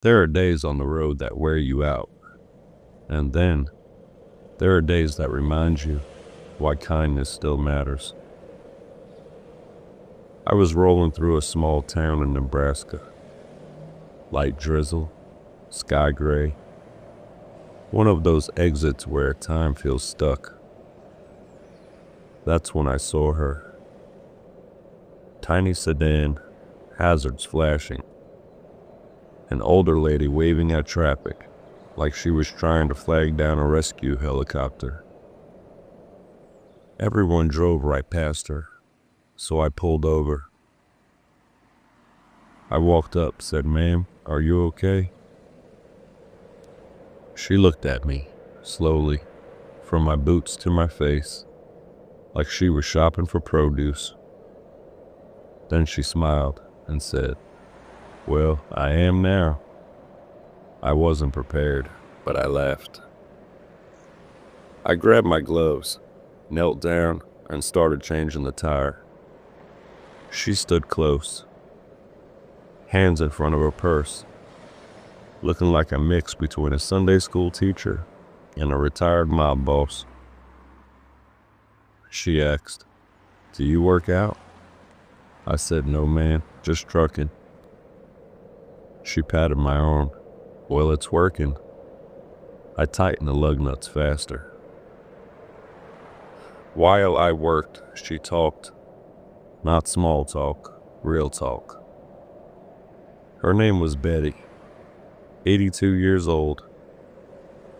There are days on the road that wear you out, and then there are days that remind you why kindness still matters. I was rolling through a small town in Nebraska. Light drizzle, sky gray. One of those exits where time feels stuck. That's when I saw her. Tiny sedan, hazards flashing. An older lady waving at traffic like she was trying to flag down a rescue helicopter. Everyone drove right past her, so I pulled over. I walked up, said, "Ma'am, are you okay?" She looked at me, slowly, from my boots to my face, like she was shopping for produce. Then she smiled and said, "Well, I am now." I wasn't prepared, but I laughed. I grabbed my gloves, knelt down, and started changing the tire. She stood close, hands in front of her purse, looking like a mix between a Sunday school teacher and a retired mob boss. She asked, "Do you work out?" I said, "No, man, just trucking." She patted my arm. "Well, it's working." I tightened the lug nuts faster. While I worked, she talked. Not small talk, real talk. Her name was Betty, 82 years old,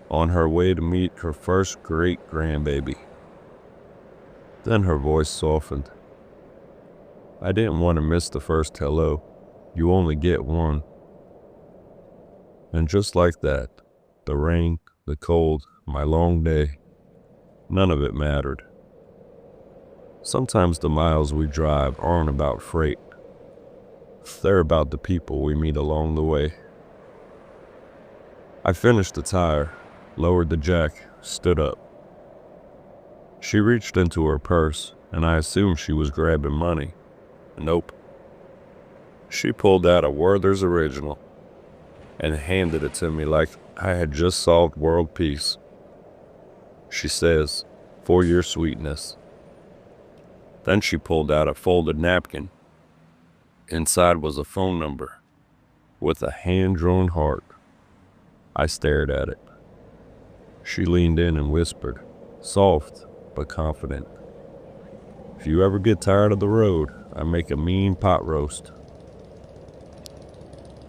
on her way to meet her first great-grandbaby. Then her voice softened. I didn't want to miss the first hello. You only get one. And just like that, the rain, the cold, my long day, none of it mattered. Sometimes the miles we drive aren't about freight. They're about the people we meet along the way. I finished the tire, lowered the jack, stood up. She reached into her purse, and I assumed she was grabbing money. Nope. She pulled out a Werther's Original and handed it to me like I had just solved world peace. She says, "For your sweetness." Then she pulled out a folded napkin. Inside was a phone number with a hand-drawn heart. I stared at it. She leaned in and whispered, soft but confident, "If you ever get tired of the road, I make a mean pot roast."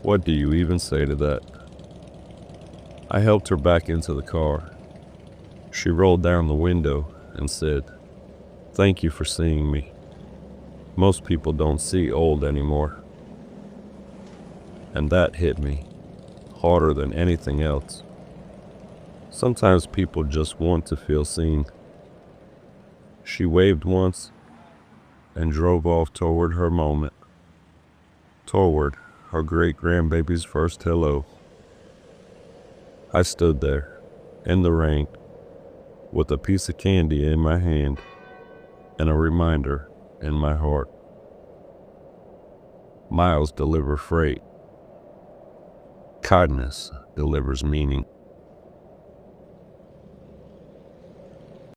What do you even say to that? I helped her back into the car. She rolled down the window and said, "Thank you for seeing me. Most people don't see old anymore." And that hit me, harder than anything else. Sometimes people just want to feel seen. She waved once and drove off toward her moment, toward her great-grandbaby's first hello. I stood there, in the rain, with a piece of candy in my hand and a reminder in my heart. Miles deliver freight. Kindness delivers meaning.